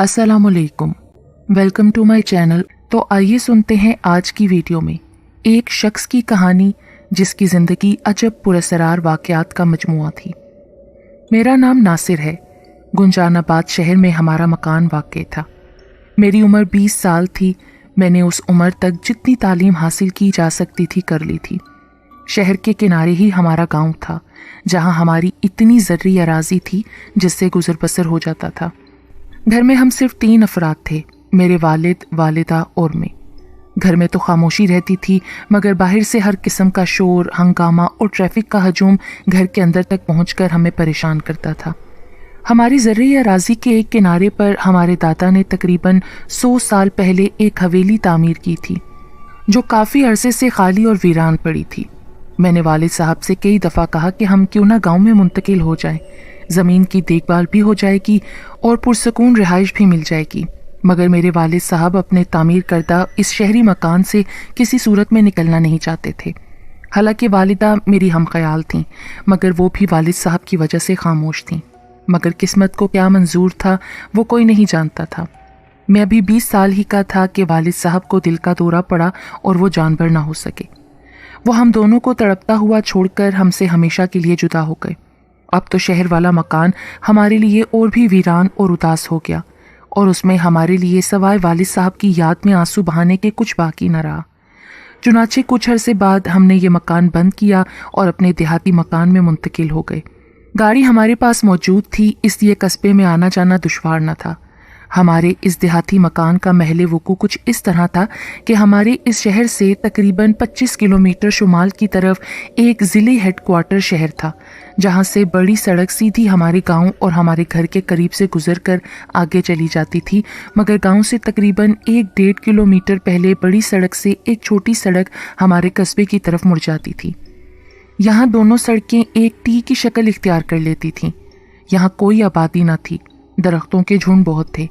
अस्सलाम वालेकुम, welcome to my channel. तो आइए सुनते हैं आज की वीडियो में एक शख्स की कहानी जिसकी ज़िंदगी अजब पुरअसरार वाक़यात का मजमुआ थी। मेरा नाम नासिर है। गुंजानाबाद शहर में हमारा मकान वाक़ था। मेरी उम्र 20 साल थी। मैंने उस उम्र तक जितनी तालीम हासिल की जा सकती थी कर ली थी। शहर के किनारे ही हमारा गांव था, जहां हमारी इतनी ज़र्री अराज़ी थी जिससे गुजर बसर हो जाता था। घर में हम सिर्फ 3 अफराद थे, मेरे वालिद, वालिदा और मैं। घर में तो खामोशी रहती थी, मगर बाहर से हर किस्म का शोर, हंगामा और ट्रैफिक का हजूम घर के अंदर तक पहुंचकर हमें परेशान करता था। हमारी ज़र्री अराज़ी के एक किनारे पर हमारे दादा ने तकरीबन 100 साल पहले एक हवेली तामीर की थी, जो काफ़ी अरसे से खाली और वीरान पड़ी थी। मैंने वालिद साहब से कई दफ़ा कहा कि हम क्यों ना गांव में मुंतकिल हो जाएं, ज़मीन की देखभाल भी हो जाएगी और पुरसकून रिहाइश भी मिल जाएगी, मगर मेरे वालिद साहब अपने तामीर करदा इस शहरी मकान से किसी सूरत में निकलना नहीं चाहते थे। हालांकि वालिदा मेरी हम ख्याल थीं, मगर वो भी वालिद साहब की वजह से खामोश थीं। मगर किस्मत को क्या मंजूर था वो कोई नहीं जानता था। मैं अभी 20 साल ही का था कि वालिद साहब को दिल का दौरा पड़ा और वो जानवर ना हो सके। वो हम दोनों को तड़पता हुआ छोड़कर हमसे हमेशा के लिए जुदा हो गए। अब तो शहर वाला मकान हमारे लिए और भी वीरान और उदास हो गया, और उसमें हमारे लिए सवाए वालिद साहब की याद में आंसू बहाने के कुछ बाकी न रहा। चुनाचे कुछ अरसे बाद हमने ये मकान बंद किया और अपने देहाती मकान में मुंतकिल हो गए। गाड़ी हमारे पास मौजूद थी, इसलिए कस्बे में आना जाना दुश्वार न था। हमारे इस देहाती मकान का महले वकू कुछ इस तरह था कि हमारे इस शहर से तकरीबन 25 किलोमीटर शुमाल की तरफ एक ज़िले हेडक्वार्टर शहर था, जहां से बड़ी सड़क सीधी हमारे गांव और हमारे घर के करीब से गुजरकर आगे चली जाती थी। मगर गांव से तकरीबन 1-1.5 किलोमीटर पहले बड़ी सड़क से एक छोटी सड़क हमारे कस्बे की तरफ मुड़ जाती थी। यहाँ दोनों सड़कें एक टी की शक्ल इख्तियार कर लेती थीं। यहाँ कोई आबादी न थी, दरख्तों के झुंड बहुत थे।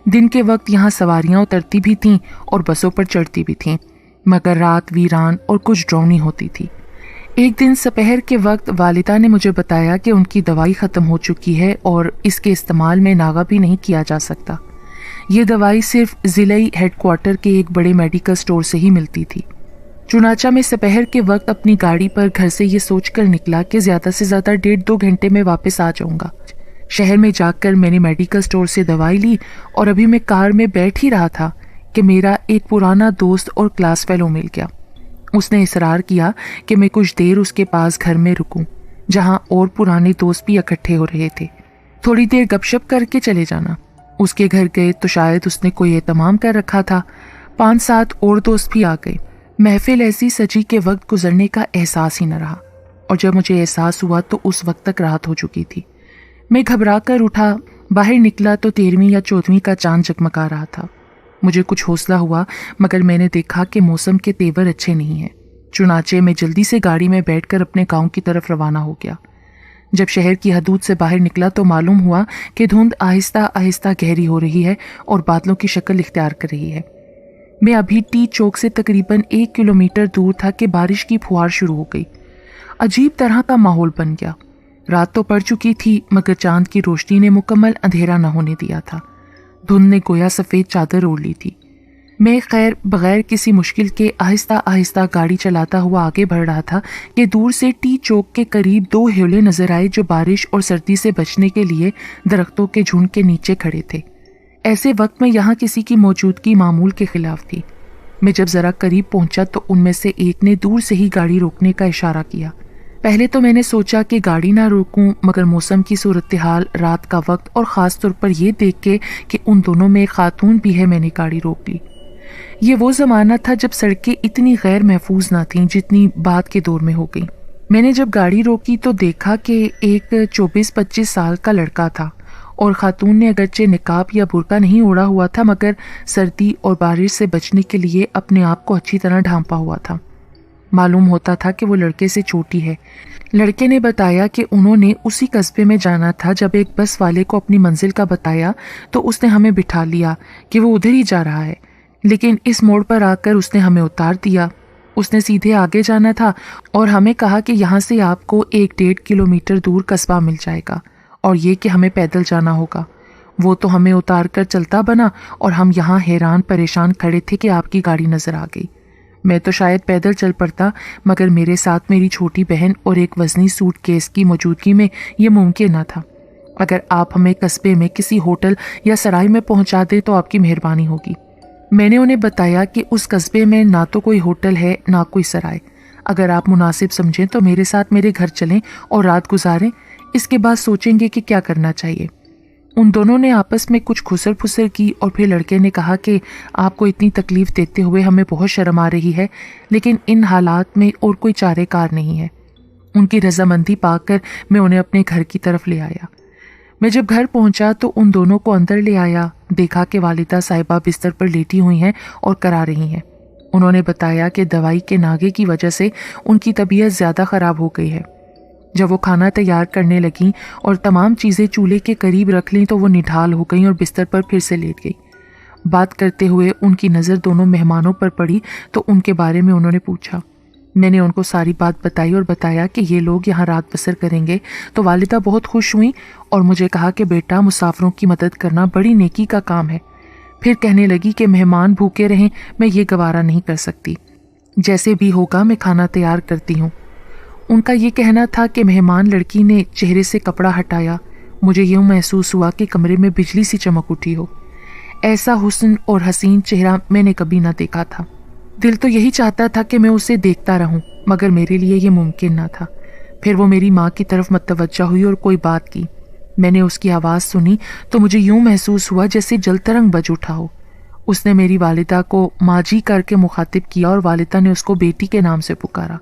दिन के वक्त यहाँ सवारियाँ उतरती भी थीं और बसों पर चढ़ती भी थीं, मगर रात वीरान और कुछ डरावनी होती थी। एक दिन दोपहर के वक्त वालिदा ने मुझे बताया कि उनकी दवाई ख़त्म हो चुकी है और इसके इस्तेमाल में नागा भी नहीं किया जा सकता। ये दवाई सिर्फ ज़िले हेडक्वार्टर के एक बड़े मेडिकल स्टोर से ही मिलती थी। चुनाचा में दोपहर के वक्त अपनी गाड़ी पर घर से ये सोचकर निकला कि ज़्यादा से ज़्यादा 1.5-2 घंटे में वापस आ जाऊँगा। शहर में जाकर मैंने मेडिकल स्टोर से दवाई ली और अभी मैं कार में बैठ ही रहा था कि मेरा एक पुराना दोस्त और क्लास फेलो मिल गया। उसने इसरार किया कि मैं कुछ देर उसके पास घर में रुकूं, जहां और पुराने दोस्त भी इकट्ठे हो रहे थे। थोड़ी देर गपशप करके चले जाना। उसके घर गए तो शायद उसने कोई एहतमाम कर रखा था। 5-7 और दोस्त भी आ गए। महफिल ऐसी सजी के वक्त गुजरने का एहसास ही न रहा, और जब मुझे एहसास हुआ तो उस वक्त तक रात हो चुकी थी। मैं घबरा कर उठा, बाहर निकला तो 13वीं या 14वीं का चांद जगमगा रहा था। मुझे कुछ हौसला हुआ, मगर मैंने देखा कि मौसम के तेवर अच्छे नहीं हैं। चुनाचे मैं जल्दी से गाड़ी में बैठकर अपने गांव की तरफ रवाना हो गया। जब शहर की हदूद से बाहर निकला तो मालूम हुआ कि धुंध आहिस्ता आहिस्ता गहरी हो रही है और बादलों की शक्ल इख्तियार कर रही है। मैं अभी टी चौक से तकरीबन 1 किलोमीटर दूर था कि बारिश की फुहार शुरू हो गई। अजीब तरह का माहौल बन गया। रात तो पड़ चुकी थी, मगर चांद की रोशनी ने मुकम्मल अंधेरा न होने दिया था। धुंध ने गोया सफ़ेद चादर ओढ़ ली थी। मैं खैर बगैर किसी मुश्किल के आहिस्ता आहिस्ता गाड़ी चलाता हुआ आगे बढ़ रहा था कि दूर से टी चौक के करीब 2 हेले नजर आए, जो बारिश और सर्दी से बचने के लिए दरख्तों के झुंड के नीचे खड़े थे। ऐसे वक्त में यहाँ किसी की मौजूदगी मामूल के खिलाफ थी। मैं जब ज़रा करीब पहुंचा तो उनमें से एक ने दूर से ही गाड़ी रोकने का इशारा किया। पहले तो मैंने सोचा कि गाड़ी ना रोकूं, मगर मौसम की सूरत हाल, रात का वक्त और ख़ास तौर पर यह देख के कि उन दोनों में एक खातून भी है, मैंने गाड़ी रोक ली। ये वो ज़माना था जब सड़कें इतनी गैर महफूज ना थीं जितनी बाद के दौर में हो गई। मैंने जब गाड़ी रोकी तो देखा कि एक 24-25 साल का लड़का था, और खातून ने अगरचे निकाब या बुर्का नहीं ओढ़ा हुआ था, मगर सर्दी और बारिश से बचने के लिए अपने आप को अच्छी तरह ढांपा हुआ था। मालूम होता था कि वो लड़के से छोटी है। लड़के ने बताया कि उन्होंने उसी कस्बे में जाना था। जब एक बस वाले को अपनी मंजिल का बताया तो उसने हमें बिठा लिया कि वो उधर ही जा रहा है, लेकिन इस मोड़ पर आकर उसने हमें उतार दिया। उसने सीधे आगे जाना था और हमें कहा कि यहाँ से आपको 1-1.5 किलोमीटर दूर कस्बा मिल जाएगा, और ये कि हमें पैदल जाना होगा। वो तो हमें उतार कर चलता बना और हम यहाँ हैरान परेशान खड़े थे कि आपकी गाड़ी नजर आ गई। मैं तो शायद पैदल चल पड़ता, मगर मेरे साथ मेरी छोटी बहन और एक वजनी सूटकेस की मौजूदगी में ये मुमकिन न था। अगर आप हमें कस्बे में किसी होटल या सराय में पहुंचा दें तो आपकी मेहरबानी होगी। मैंने उन्हें बताया कि उस कस्बे में ना तो कोई होटल है ना कोई सराय। अगर आप मुनासिब समझें तो मेरे साथ मेरे घर चलें और रात गुजारें, इसके बाद सोचेंगे कि क्या करना चाहिए। उन दोनों ने आपस में कुछ खुसर फुसर की और फिर लड़के ने कहा कि आपको इतनी तकलीफ देते हुए हमें बहुत शर्म आ रही है, लेकिन इन हालात में और कोई चारेकार नहीं है। उनकी रजामंदी पाकर मैं उन्हें अपने घर की तरफ ले आया। मैं जब घर पहुंचा तो उन दोनों को अंदर ले आया। देखा कि वालिदा साहिबा बिस्तर पर लेटी हुई हैं और करा रही हैं। उन्होंने बताया कि दवाई के नागे की वजह से उनकी तबीयत ज़्यादा ख़राब हो गई है। जब वो खाना तैयार करने लगीं और तमाम चीज़ें चूल्हे के करीब रख लीं तो वो निढाल हो गईं और बिस्तर पर फिर से लेट गई। बात करते हुए उनकी नज़र दोनों मेहमानों पर पड़ी तो उनके बारे में उन्होंने पूछा। मैंने उनको सारी बात बताई और बताया कि ये लोग यहाँ रात बसर करेंगे। तो वालिदा बहुत खुश हुई और मुझे कहा कि बेटा, मुसाफिरों की मदद करना बड़ी नेकी का काम है। फिर कहने लगी कि मेहमान भूखे रहें, मैं ये गवारा नहीं कर सकती। जैसे भी होगा मैं खाना तैयार करती हूँ। उनका ये कहना था कि मेहमान लड़की ने चेहरे से कपड़ा हटाया। मुझे यूँ महसूस हुआ कि कमरे में बिजली सी चमक उठी हो। ऐसा हुस्न और हसीन चेहरा मैंने कभी ना देखा था। दिल तो यही चाहता था कि मैं उसे देखता रहूं, मगर मेरे लिए ये मुमकिन ना था। फिर वो मेरी माँ की तरफ मतवज्जा हुई और कोई बात की। मैंने उसकी आवाज़ सुनी तो मुझे यूं महसूस हुआ जैसे जलतरंग बज उठा हो। उसने मेरी वालिदा को माँ जी करके मुखातिब किया और वालिदा ने उसको बेटी के नाम से पुकारा।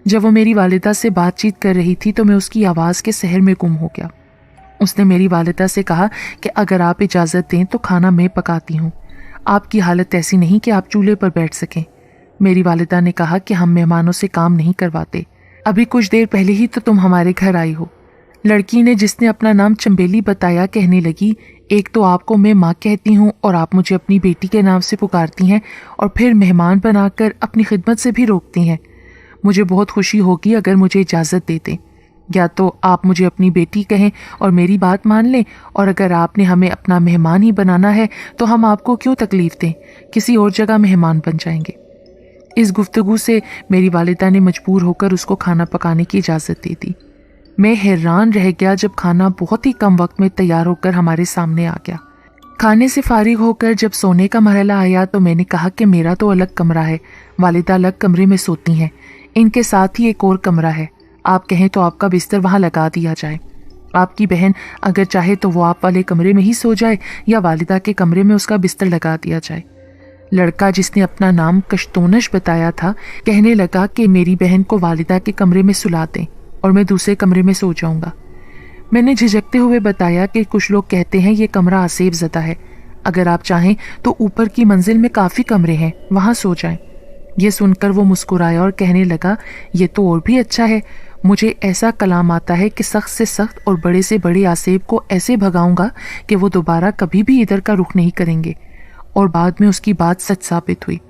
जब वो मेरी वालिदा से बातचीत कर रही थी तो मैं उसकी आवाज़ के सहर में गुम हो गया। उसने मेरी वालिदा से कहा कि अगर आप इजाज़त दें तो खाना मैं पकाती हूँ। आपकी हालत ऐसी नहीं कि आप चूल्हे पर बैठ सकें। मेरी वालिदा ने कहा कि हम मेहमानों से काम नहीं करवाते। अभी कुछ देर पहले ही तो तुम हमारे घर आई हो। लड़की ने, जिसने अपना नाम चंबेली बताया, कहने लगी, एक तो आपको मैं माँ कहती हूँ और आप मुझे अपनी बेटी के नाम से पुकारती हैं और फिर मेहमान बनाकर अपनी खिदमत से भी रोकती हैं। मुझे बहुत खुशी होगी अगर मुझे इजाज़त दे दें। या तो आप मुझे अपनी बेटी कहें और मेरी बात मान लें, और अगर आपने हमें अपना मेहमान ही बनाना है तो हम आपको क्यों तकलीफ़ दें, किसी और जगह मेहमान बन जाएंगे। इस गुफ्तगू से मेरी वालिदा ने मजबूर होकर उसको खाना पकाने की इजाज़त दे दी। मैं हैरान रह गया जब खाना बहुत ही कम वक्त में तैयार होकर हमारे सामने आ गया। खाने से फारिग होकर जब सोने का मरहला आया तो मैंने कहा कि मेरा तो अलग कमरा है, वालिदा अलग कमरे में सोती हैं, इनके साथ ही एक और कमरा है। आप कहें तो आपका बिस्तर वहाँ लगा दिया जाए। आपकी बहन अगर चाहे तो वो आप वाले कमरे में ही सो जाए या वालिदा के कमरे में उसका बिस्तर लगा दिया जाए। लड़का, जिसने अपना नाम कश्तोनश बताया था, कहने लगा कि मेरी बहन को वालिदा के कमरे में सुला दें और मैं दूसरे कमरे में सो जाऊंगा। मैंने झिझकते हुए बताया कि कुछ लोग कहते हैं ये कमरा आसेब ज़दा है, अगर आप चाहें तो ऊपर की मंजिल में काफ़ी कमरे हैं, वहाँ सो जाएं। ये सुनकर वो मुस्कुराया और कहने लगा, ये तो और भी अच्छा है। मुझे ऐसा कलाम आता है कि सख्त से सख्त और बड़े से बड़े आसेब को ऐसे भगाऊंगा कि वो दोबारा कभी भी इधर का रुख नहीं करेंगे। और बाद में उसकी बात सच साबित हुई।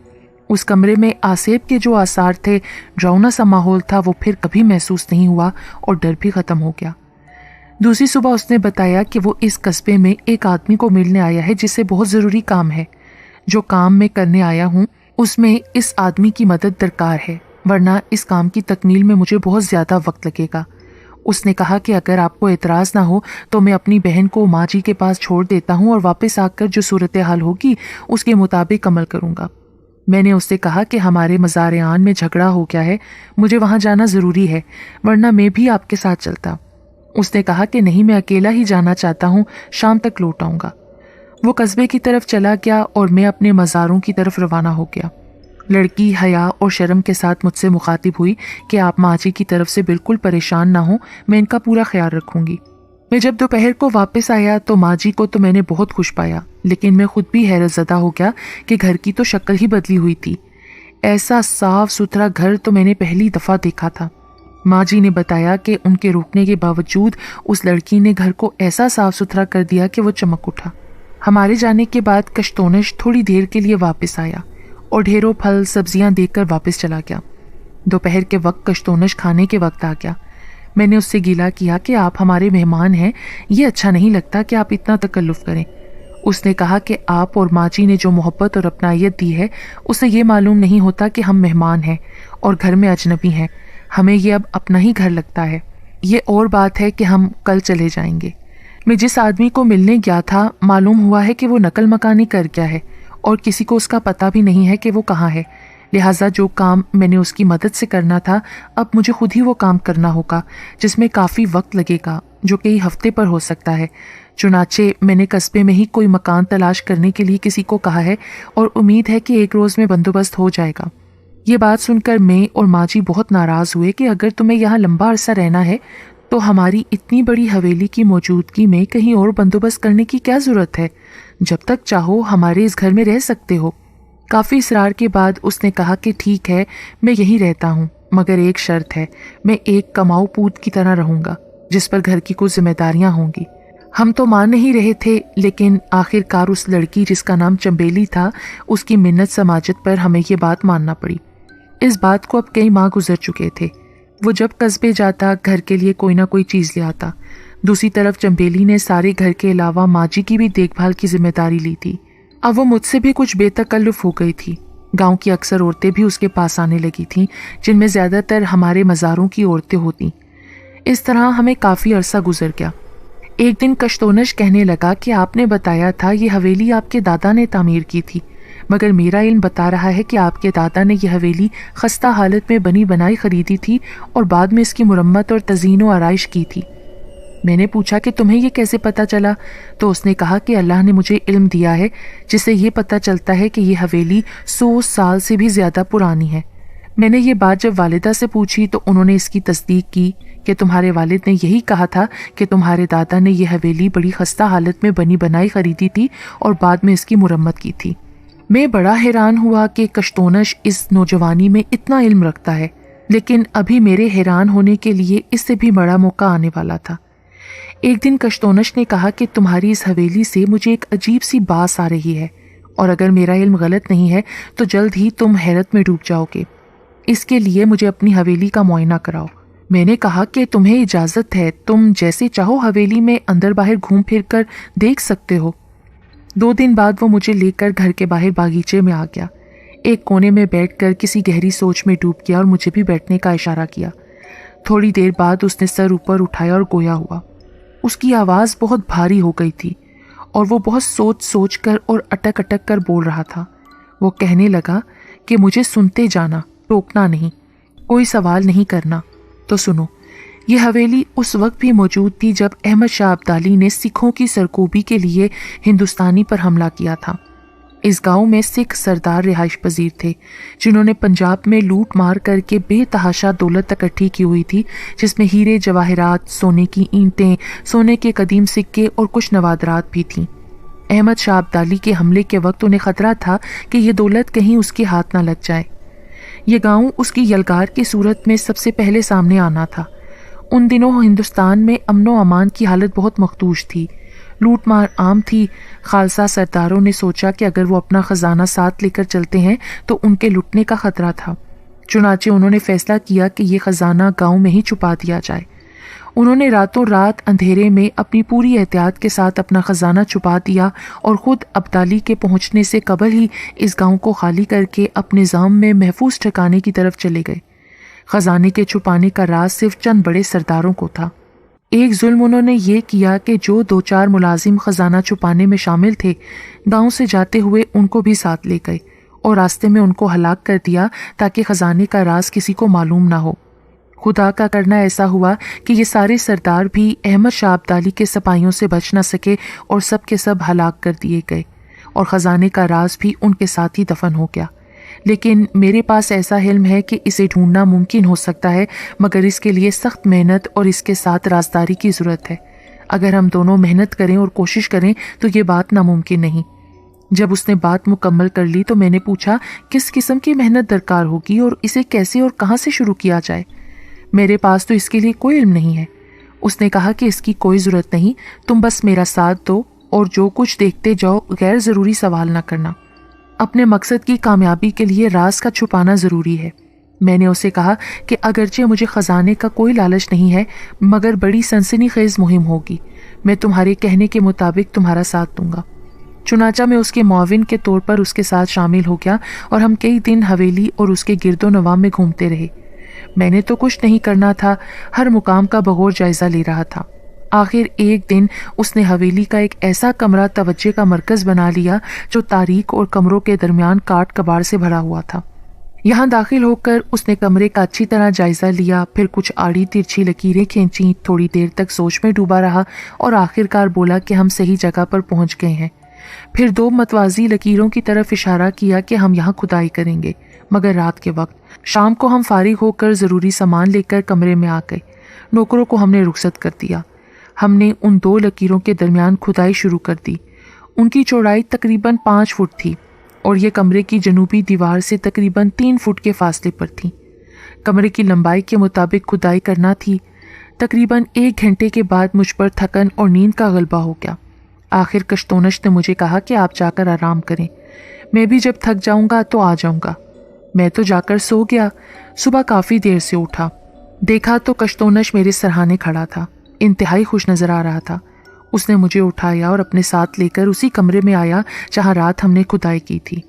उस कमरे में आसेब के जो आसार थे, डरावना सा माहौल था, वो फिर कभी महसूस नहीं हुआ और डर भी ख़त्म हो गया। दूसरी सुबह उसने बताया कि वो इस कस्बे में एक आदमी को मिलने आया है जिससे बहुत ज़रूरी काम है। जो काम मैं करने आया हूँ उसमें इस आदमी की मदद दरकार है, वरना इस काम की तकमील में मुझे बहुत ज़्यादा वक्त लगेगा। उसने कहा कि अगर आपको एतराज़ ना हो तो मैं अपनी बहन को माँ जी के पास छोड़ देता हूँ और वापस आकर जो सूरत हाल होगी उसके मुताबिक अमल करूँगा। मैंने उससे कहा कि हमारे मज़ार-ए-आन में झगड़ा हो गया है, मुझे वहाँ जाना ज़रूरी है, वरना मैं भी आपके साथ चलता। उसने कहा कि नहीं, मैं अकेला ही जाना चाहता हूँ, शाम तक लौट आऊँगा। वो कस्बे की तरफ चला गया और मैं अपने मज़ारों की तरफ रवाना हो गया। लड़की हया और शर्म के साथ मुझसे मुखातिब हुई कि आप माँ जी की तरफ से बिल्कुल परेशान ना हो, मैं इनका पूरा ख्याल रखूँगी। मैं जब दोपहर को वापस आया तो माँ जी को तो मैंने बहुत खुश पाया, लेकिन मैं खुद भी हैरत ज़दा हो गया कि घर की तो शक्ल ही बदली हुई थी। ऐसा साफ सुथरा घर तो मैंने पहली दफ़ा देखा था। माँ जी ने बताया कि उनके रुकने के बावजूद उस लड़की ने घर को ऐसा साफ सुथरा कर दिया कि वो चमक उठा। हमारे जाने के बाद कश्तोनश थोड़ी देर के लिए वापस आया और ढेरों फल सब्जियां देकर वापस चला गया। दोपहर के वक्त कश्तोनश खाने के वक्त आ गया। میں نے اس سے گیلا کیا کہ آپ ہمارے مہمان ہیں، یہ اچھا نہیں لگتا کہ آپ اتنا تکلف کریں۔ اس نے کہا کہ آپ اور ماں جی نے جو محبت اور اپنائیت دی ہے اسے یہ معلوم نہیں ہوتا کہ ہم مہمان ہیں اور گھر میں اجنبی ہیں، ہمیں یہ اب اپنا ہی گھر لگتا ہے۔ یہ اور بات ہے کہ ہم کل چلے جائیں گے۔ میں جس آدمی کو ملنے گیا تھا معلوم ہوا ہے کہ وہ نقل مکانی کر گیا ہے اور کسی کو اس کا پتہ بھی نہیں ہے کہ وہ کہاں ہے، لہٰذا جو کام میں نے اس کی مدد سے کرنا تھا اب مجھے خود ہی وہ کام کرنا ہوگا، جس میں کافی وقت لگے گا، جو کئی ہفتے پر ہو سکتا ہے۔ چنانچہ میں نے قصبے میں ہی کوئی مکان تلاش کرنے کے لیے کسی کو کہا ہے اور امید ہے کہ ایک روز میں بندوبست ہو جائے گا۔ یہ بات سن کر میں اور ماں جی بہت ناراض ہوئے کہ اگر تمہیں یہاں لمبا عرصہ رہنا ہے تو ہماری اتنی بڑی حویلی کی موجودگی میں کہیں اور بندوبست کرنے کی کیا ضرورت ہے؟ جب تک چاہو ہمارے اس گھر میں رہ سکتے ہو۔ کافی اصرار کے بعد اس نے کہا کہ ٹھیک ہے، میں یہیں رہتا ہوں، مگر ایک شرط ہے، میں ایک کماؤ پوت کی طرح رہوں گا جس پر گھر کی کچھ ذمہ داریاں ہوں گی۔ ہم تو مان نہیں رہے تھے، لیکن آخر کار اس لڑکی جس کا نام چمبیلی تھا، اس کی منت سماجت پر ہمیں یہ بات ماننا پڑی۔ اس بات کو اب کئی ماہ گزر چکے تھے۔ وہ جب قصبے جاتا گھر کے لیے کوئی نہ کوئی چیز لے آتا۔ دوسری طرف چمبیلی نے سارے گھر کے علاوہ ماں جی کی بھی دیکھ بھال کی ذمہ داری لی تھی۔ اب وہ مجھ سے بھی کچھ بے تکلف ہو گئی تھی۔ گاؤں کی اکثر عورتیں بھی اس کے پاس آنے لگی تھیں، جن میں زیادہ تر ہمارے مزاروں کی عورتیں ہوتیں۔ اس طرح ہمیں کافی عرصہ گزر گیا۔ ایک دن کشتونش کہنے لگا کہ آپ نے بتایا تھا یہ حویلی آپ کے دادا نے تعمیر کی تھی، مگر میرا علم بتا رہا ہے کہ آپ کے دادا نے یہ حویلی خستہ حالت میں بنی بنائی خریدی تھی اور بعد میں اس کی مرمت اور تزئین و آرائش کی تھی۔ میں نے پوچھا کہ تمہیں یہ کیسے پتہ چلا؟ تو اس نے کہا کہ اللہ نے مجھے علم دیا ہے جس سے یہ پتہ چلتا ہے کہ یہ حویلی 100 سال سے بھی زیادہ پرانی ہے۔ میں نے یہ بات جب والدہ سے پوچھی تو انہوں نے اس کی تصدیق کی کہ تمہارے والد نے یہی کہا تھا کہ تمہارے دادا نے یہ حویلی بڑی خستہ حالت میں بنی بنائی خریدی تھی اور بعد میں اس کی مرمت کی تھی۔ میں بڑا حیران ہوا کہ کشتونش اس نوجوانی میں اتنا علم رکھتا ہے، لیکن ابھی میرے حیران ہونے کے لیے اس سے بھی بڑا موقع آنے والا تھا۔ ایک دن کشتونش نے کہا کہ تمہاری اس حویلی سے مجھے ایک عجیب سی باس آ رہی ہے، اور اگر میرا علم غلط نہیں ہے تو جلد ہی تم حیرت میں ڈوب جاؤ گے۔ اس کے لیے مجھے اپنی حویلی کا معائنہ کراؤ۔ میں نے کہا کہ تمہیں اجازت ہے، تم جیسے چاہو حویلی میں اندر باہر گھوم پھر کر دیکھ سکتے ہو۔ 2 دن بعد وہ مجھے لے کر گھر کے باہر باغیچے میں آ گیا۔ ایک کونے میں بیٹھ کر کسی گہری سوچ میں ڈوب گیا اور مجھے بھی بیٹھنے کا اشارہ کیا۔ تھوڑی دیر بعد اس نے سر اوپر اٹھایا اور گویا ہوا۔ اس کی آواز بہت بھاری ہو گئی تھی اور وہ بہت سوچ سوچ کر اور اٹک اٹک کر بول رہا تھا۔ وہ کہنے لگا کہ مجھے سنتے جانا، ٹوکنا نہیں، کوئی سوال نہیں کرنا۔ تو سنو، یہ حویلی اس وقت بھی موجود تھی جب احمد شاہ ابدالی نے سکھوں کی سرکوبی کے لیے ہندوستانی پر حملہ کیا تھا۔ اس گاؤں میں سکھ سردار رہائش پذیر تھے جنہوں نے پنجاب میں لوٹ مار کر کے بے تحاشا دولت اکٹھی کی ہوئی تھی، جس میں ہیرے جواہرات، سونے کی اینٹیں، سونے کے قدیم سکے اور کچھ نوادرات بھی تھیں۔ احمد شاہ ابدالی کے حملے کے وقت انہیں خطرہ تھا کہ یہ دولت کہیں اس کے ہاتھ نہ لگ جائے۔ یہ گاؤں اس کی یلغار کی صورت میں سب سے پہلے سامنے آنا تھا۔ ان دنوں ہندوستان میں امن و امان کی حالت بہت مخدوش تھی، لوٹ مار عام تھی۔ خالصہ سرداروں نے سوچا کہ اگر وہ اپنا خزانہ ساتھ لے کر چلتے ہیں تو ان کے لٹنے کا خطرہ تھا۔ چنانچہ انہوں نے فیصلہ کیا کہ یہ خزانہ گاؤں میں ہی چھپا دیا جائے۔ انہوں نے راتوں رات اندھیرے میں اپنی پوری احتیاط کے ساتھ اپنا خزانہ چھپا دیا اور خود ابدالی کے پہنچنے سے قبل ہی اس گاؤں کو خالی کر کے اپنے نظام میں محفوظ ٹھکانے کی طرف چلے گئے۔ خزانے کے چھپانے کا راز صرف چند بڑے سرداروں کو تھا۔ ایک ظلم انہوں نے یہ کیا کہ جو 2-4 ملازم خزانہ چھپانے میں شامل تھے، گاؤں سے جاتے ہوئے ان کو بھی ساتھ لے گئے اور راستے میں ان کو ہلاک کر دیا تاکہ خزانے کا راز کسی کو معلوم نہ ہو۔ خدا کا کرنا ایسا ہوا کہ یہ سارے سردار بھی احمد شاہ ابدالی کے سپاہیوں سے بچ نہ سکے اور سب کے سب ہلاک کر دیے گئے، اور خزانے کا راز بھی ان کے ساتھ ہی دفن ہو گیا۔ لیکن میرے پاس ایسا علم ہے کہ اسے ڈھونڈنا ممکن ہو سکتا ہے، مگر اس کے لیے سخت محنت اور اس کے ساتھ رازداری کی ضرورت ہے۔ اگر ہم دونوں محنت کریں اور کوشش کریں تو یہ بات ناممکن نہیں۔ جب اس نے بات مکمل کر لی تو میں نے پوچھا کس قسم کی محنت درکار ہوگی اور اسے کیسے اور کہاں سے شروع کیا جائے؟ میرے پاس تو اس کے لیے کوئی علم نہیں ہے۔ اس نے کہا کہ اس کی کوئی ضرورت نہیں، تم بس میرا ساتھ دو اور جو کچھ دیکھتے جاؤ، غیر ضروری سوال نہ کرنا۔ اپنے مقصد کی کامیابی کے لیے راز کا چھپانا ضروری ہے۔ میں نے اسے کہا کہ اگرچہ مجھے خزانے کا کوئی لالچ نہیں ہے مگر بڑی سنسنی خیز مہم ہوگی، میں تمہارے کہنے کے مطابق تمہارا ساتھ دوں گا۔ چنانچہ میں اس کے معاون کے طور پر اس کے ساتھ شامل ہو گیا اور ہم کئی دن حویلی اور اس کے گرد و نواح میں گھومتے رہے۔ میں نے تو کچھ نہیں کرنا تھا، ہر مقام کا بغور جائزہ لے رہا تھا۔ آخر ایک دن اس نے حویلی کا ایک ایسا کمرہ توجہ کا مرکز بنا لیا جو تاریک اور کمروں کے درمیان کاٹ کباڑ سے بھرا ہوا تھا۔ یہاں داخل ہو کر اس نے کمرے کا اچھی طرح جائزہ لیا، پھر کچھ آڑی ترچھی لکیریں کھینچیں، تھوڑی دیر تک سوچ میں ڈوبا رہا اور آخرکار بولا کہ ہم صحیح جگہ پر پہنچ گئے ہیں۔ پھر دو متوازی لکیروں کی طرف اشارہ کیا کہ ہم یہاں کھدائی کریں گے، مگر رات کے وقت۔ شام کو ہم فارغ ہو کر ضروری سامان لے کر کمرے میں آ گئے۔ نوکروں کو ہم نے رخصت کر دیا۔ ہم نے ان دو لکیروں کے درمیان کھدائی شروع کر دی۔ ان کی چوڑائی تقریباً 5 فٹ تھی اور یہ کمرے کی جنوبی دیوار سے تقریباً 3 فٹ کے فاصلے پر تھی۔ کمرے کی لمبائی کے مطابق کھدائی کرنا تھی۔ تقریباً 1 گھنٹے کے بعد مجھ پر تھکن اور نیند کا غلبہ ہو گیا۔ آخر کشتونش نے مجھے کہا کہ آپ جا کر آرام کریں، میں بھی جب تھک جاؤں گا تو آ جاؤں گا۔ میں تو جا کر سو گیا۔ صبح کافی دیر سے اٹھا، دیکھا تو کشتونش میرے سرہانے کھڑا تھا، انتہائی خوش نظر آ رہا تھا۔ اس نے مجھے اٹھایا اور اپنے ساتھ لے کر اسی کمرے میں آیا جہاں رات ہم نے کھدائی کی تھی۔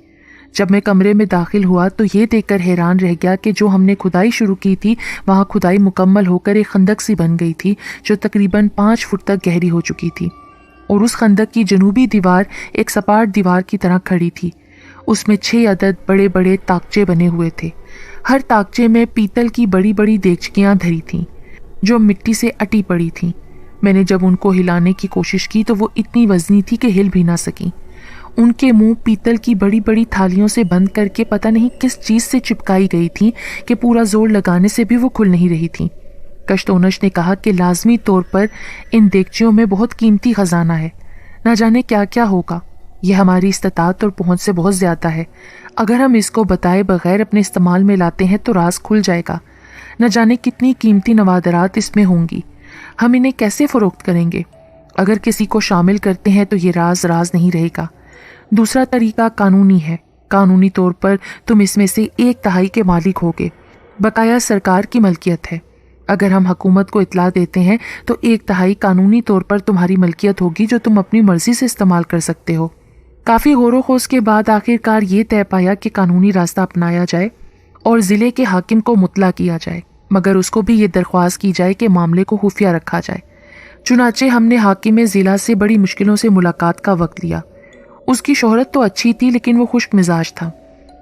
جب میں کمرے میں داخل ہوا تو یہ دیکھ کر حیران رہ گیا کہ جو ہم نے کھدائی شروع کی تھی وہاں کھدائی مکمل ہو کر ایک خندق سی بن گئی تھی جو تقریباً 5 فٹ تک گہری ہو چکی تھی، اور اس خندق کی جنوبی دیوار ایک سپاٹ دیوار کی طرح کھڑی تھی۔ اس میں 6 عدد بڑے بڑے تاکچے بنے ہوئے تھے۔ ہر تاکچے میں پیتل کی بڑی بڑی دیگچیاں دھری تھیں جو مٹی سے اٹی پڑی تھیں۔ میں نے جب ان کو ہلانے کی کوشش کی تو وہ اتنی وزنی تھی کہ ہل بھی نہ سکیں۔ ان کے منہ پیتل کی بڑی بڑی تھالیوں سے بند کر کے پتہ نہیں کس چیز سے چپکائی گئی تھی کہ پورا زور لگانے سے بھی وہ کھل نہیں رہی تھیں۔ کشتونش نے کہا کہ لازمی طور پر ان دیگچیوں میں بہت قیمتی خزانہ ہے، نہ جانے کیا کیا ہوگا، یہ ہماری استطاعت اور پہنچ سے بہت زیادہ ہے۔ اگر ہم اس کو بتائے بغیر اپنے استعمال میں لاتے ہیں تو راز کھل جائے گا، نہ جانے کتنی قیمتی نوادرات اس میں ہوں گی، ہم انہیں کیسے فروخت کریں گے؟ اگر کسی کو شامل کرتے ہیں تو یہ راز نہیں رہے گا۔ دوسرا طریقہ قانونی ہے، قانونی طور پر تم اس میں سے 1/3 کے مالک ہوگے، بقایا سرکار کی ملکیت ہے۔ اگر ہم حکومت کو اطلاع دیتے ہیں تو 1/3 قانونی طور پر تمہاری ملکیت ہوگی جو تم اپنی مرضی سے استعمال کر سکتے ہو۔ کافی غور و خوض کے بعد آخرکار یہ طے پایا کہ قانونی راستہ اپنایا جائے اور ضلع کے حاکم کو مطلع کیا جائے، مگر اس کو بھی یہ درخواست کی جائے کہ معاملے کو خفیہ رکھا جائے۔ چنانچہ ہم نے حاکم ضلع سے بڑی مشکلوں سے ملاقات کا وقت لیا۔ اس کی شہرت تو اچھی تھی لیکن وہ خشک مزاج تھا۔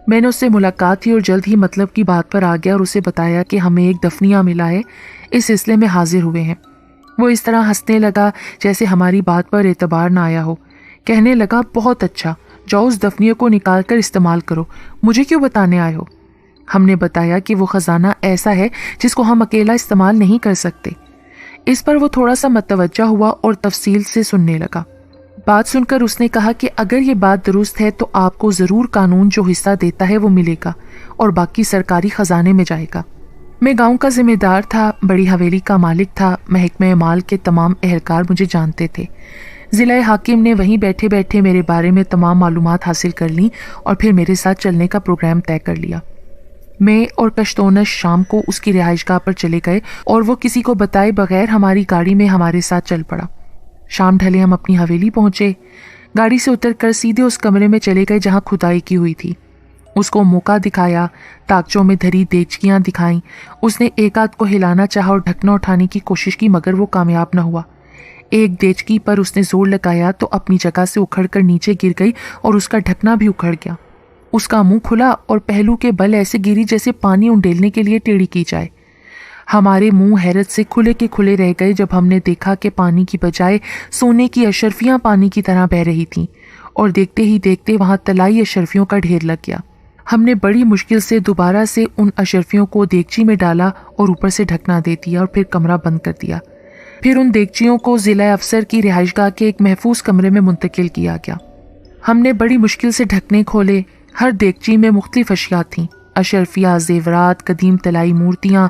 میں نے اس سے ملاقات کی اور جلد ہی مطلب کی بات پر آ گیا اور اسے بتایا کہ ہمیں ایک دفنیہ ملا ہے، اس سلسلے میں حاضر ہوئے ہیں۔ وہ اس طرح ہنسنے لگا جیسے ہماری بات پر اعتبار نہ آیا ہو، کہنے لگا بہت اچھا، جاؤ اس دفنیے کو نکال کر استعمال کرو، مجھے کیوں بتانے آئے ہو؟ ہم نے بتایا کہ وہ خزانہ ایسا ہے جس کو ہم اکیلا استعمال نہیں کر سکتے۔ اس پر وہ تھوڑا سا متوجہ ہوا اور تفصیل سے سننے لگا۔ بات سن کر اس نے کہا کہ اگر یہ بات درست ہے تو آپ کو ضرور قانون جو حصہ دیتا ہے وہ ملے گا اور باقی سرکاری خزانے میں جائے گا۔ میں گاؤں کا ذمہ دار تھا، بڑی حویلی کا مالک تھا، محکمہ مال کے تمام اہلکار مجھے جانتے تھے۔ ضلع حاکم نے وہیں بیٹھے بیٹھے میرے بارے میں تمام معلومات حاصل کر لیں اور پھر میرے ساتھ چلنے کا پروگرام طے کر لیا۔ میں اور کشتونش شام کو اس کی رہائش گاہ پر چلے گئے اور وہ کسی کو بتائے بغیر ہماری گاڑی میں ہمارے ساتھ چل پڑا۔ شام ڈھلے ہم اپنی حویلی پہنچے، گاڑی سے اتر کر سیدھے اس کمرے میں چلے گئے جہاں کھدائی کی ہوئی تھی۔ اس کو موقع دکھایا، تاکچوں میں دھری دیگچیاں دکھائیں۔ اس نے ایک آدھ کو ہلانا چاہا اور ڈھکنا اٹھانے کی کوشش کی مگر وہ کامیاب نہ ہوا۔ ایک دیگچی پر اس نے زور لگایا تو اپنی جگہ سے اکھڑ کر نیچے گر گئی اور اس کا ڈھکنا بھی اکھڑ گیا۔ اس کا منہ کھلا اور پہلو کے بل ایسے گری جیسے پانی انڈیلنے کے لیے ٹیڑھی کی جائے۔ ہمارے منہ حیرت سے کھلے کے کھلے رہ گئے جب ہم نے دیکھا کہ پانی کی بجائے سونے کی اشرفیاں پانی کی طرح بہہ رہی تھیں، اور دیکھتے ہی دیکھتے وہاں طلائی اشرفیوں کا ڈھیر لگ گیا۔ ہم نے بڑی مشکل سے دوبارہ سے ان اشرفیوں کو دیگچی میں ڈالا اور اوپر سے ڈھکنا دے دیا اور پھر کمرہ بند کر دیا۔ پھر ان دیگچیوں کو ضلع افسر کی رہائش گاہ کے ایک محفوظ کمرے میں منتقل کیا گیا۔ ہم نے بڑی مشکل سے ڈھکنے کھولے۔ ہر دیگچی میں مختلف اشیاء تھیں، اشرفیہ، زیورات، قدیم طلائی مورتیاں۔